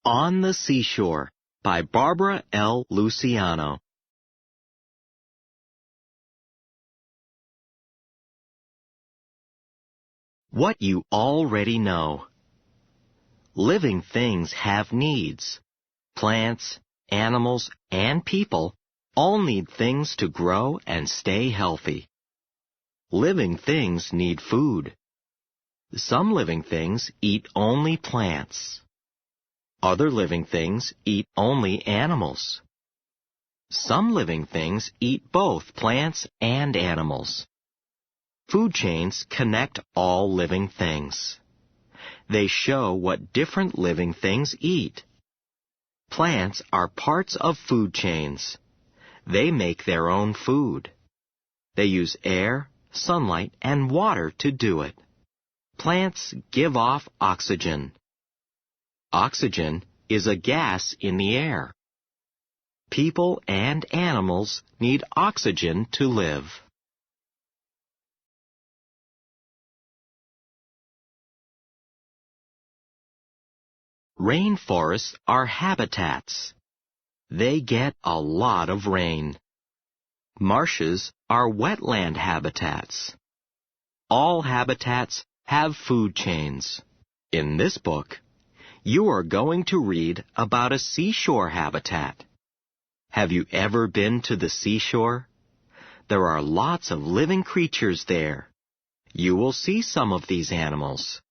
On the Seashore by Barbara L. Luciano. What you already know. Living things have needs. Plants, animals, and people all need things to grow and stay healthy. Living things need food. Some living things eat only plants. Other living things eat only animals. Some living things eat both plants and animals. Food chains connect all living things. They show what different living things eat. Plants are parts of food chains. They make their own food. They use air, sunlight, and water to do it. Plants give off oxygen. Oxygen is a gas in the air. People and animals need oxygen to live. Rainforests are habitats. They get a lot of rain. Marshes are wetland habitats. All habitats have food chains. In this book, you are going to read about a seashore habitat. Have you ever been to the seashore? There are lots of living creatures there. You will see some of these animals.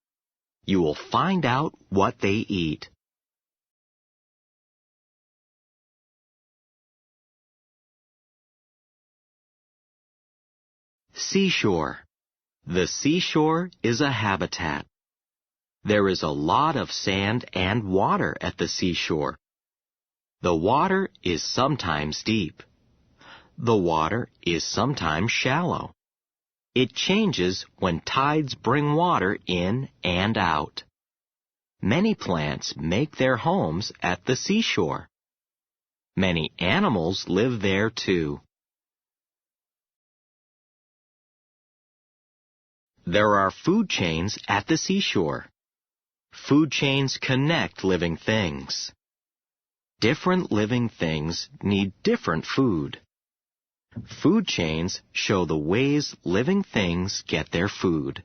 You will find out what they eat. Seashore. The seashore is a habitat. There is a lot of sand and water at the seashore. The water is sometimes deep. The water is sometimes shallow. It changes when tides bring water in and out. Many plants make their homes at the seashore. Many animals live there too. There are food chains at the seashore. Food chains connect living things. Different living things need different food. Food chains show the ways living things get their food.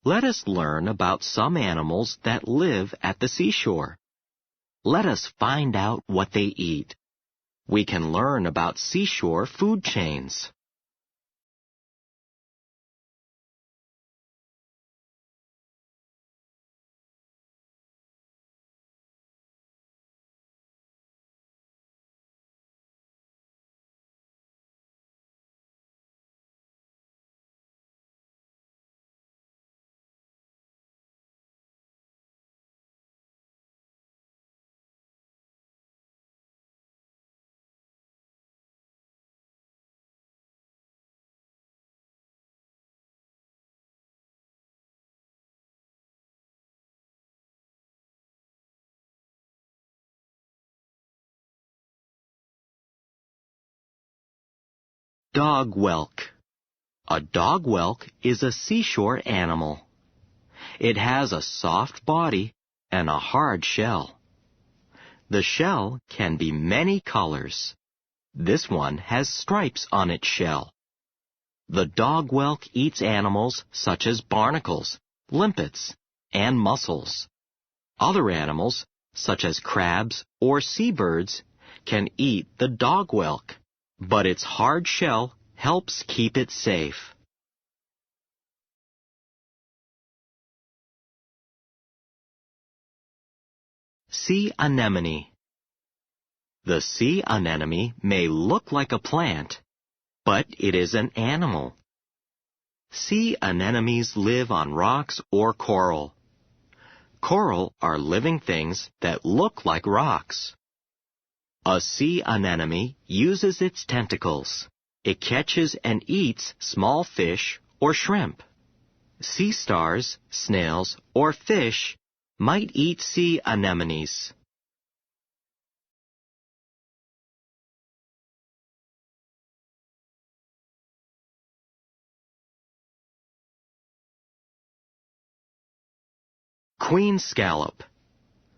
Let us learn about some animals that live at the seashore. Let us find out what they eat. We can learn about seashore food chains. Dog whelk. A dog whelk is a seashore animal. It has a soft body and a hard shell. The shell can be many colors. This one has stripes on its shell. The dog whelk eats animals such as barnacles, limpets, and mussels. Other animals, such as crabs or seabirds, can eat the dog whelk, but its hard shell helps keep it safe. Sea anemone. The sea anemone may look like a plant, but it is an animal. Sea anemones live on rocks or coral. Coral are living things that look like rocks. A sea anemone uses its tentacles. It catches and eats small fish or shrimp. Sea stars, snails, or fish might eat sea anemones. Queen scallop.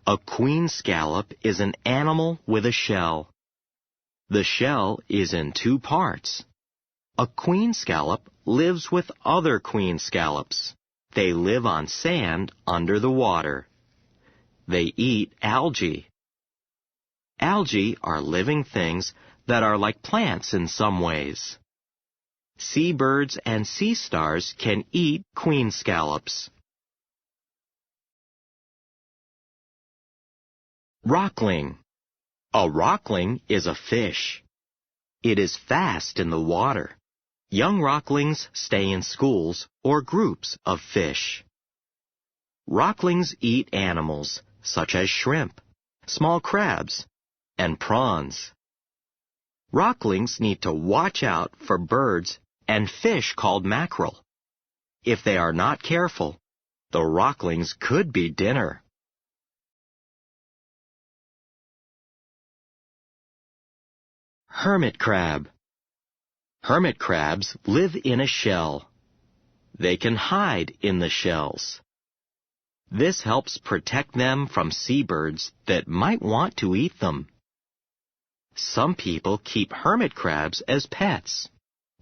A queen scallop is an animal with a shell. The shell is in two parts. A queen scallop lives with other queen scallops. They live on sand under the water. They eat algae. Algae are living things that are like plants in some ways. Seabirds and sea stars can eat queen scallops. Rockling. A rockling is a fish. It is fast in the water. Young rocklings stay in schools or groups of fish. Rocklings eat animals such as shrimp, small crabs, and prawns. Rocklings need to watch out for birds and fish called mackerel. If they are not careful, the rocklings could be dinner. Hermit crab. Hermit crabs live in a shell. They can hide in the shells. This helps protect them from seabirds that might want to eat them. Some people keep hermit crabs as pets.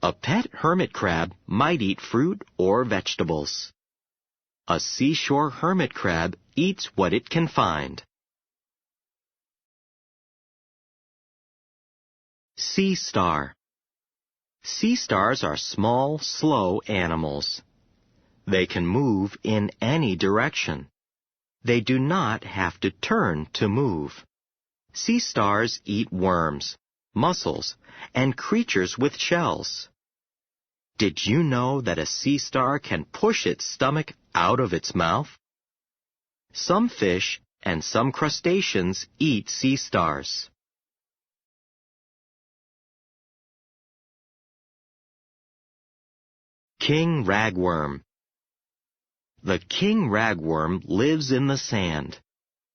A pet hermit crab might eat fruit or vegetables. A seashore hermit crab eats what it can find. Sea star. Sea stars are small, slow animals. They can move in any direction. They do not have to turn to move. Sea stars eat worms, mussels, and creatures with shells. Did you know that a sea star can push its stomach out of its mouth? Some fish and some crustaceans eat sea stars. King ragworm. The king ragworm lives in the sand.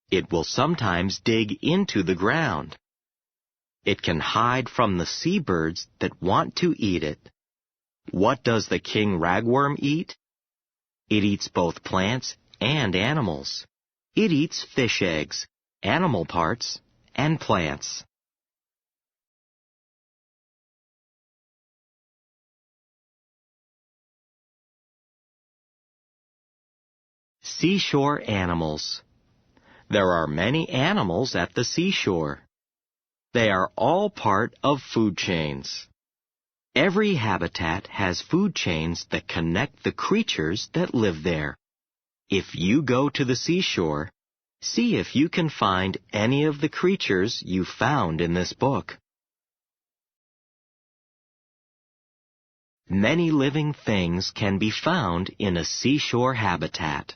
It will sometimes dig into the ground. It can hide from the seabirds that want to eat it. What does the king ragworm eat? It eats both plants and animals. It eats fish eggs, animal parts, and plants. Seashore animals. There are many animals at the seashore. They are all part of food chains. Every habitat has food chains that connect the creatures that live there. If you go to the seashore, see if you can find any of the creatures you found in this book. Many living things can be found in a seashore habitat.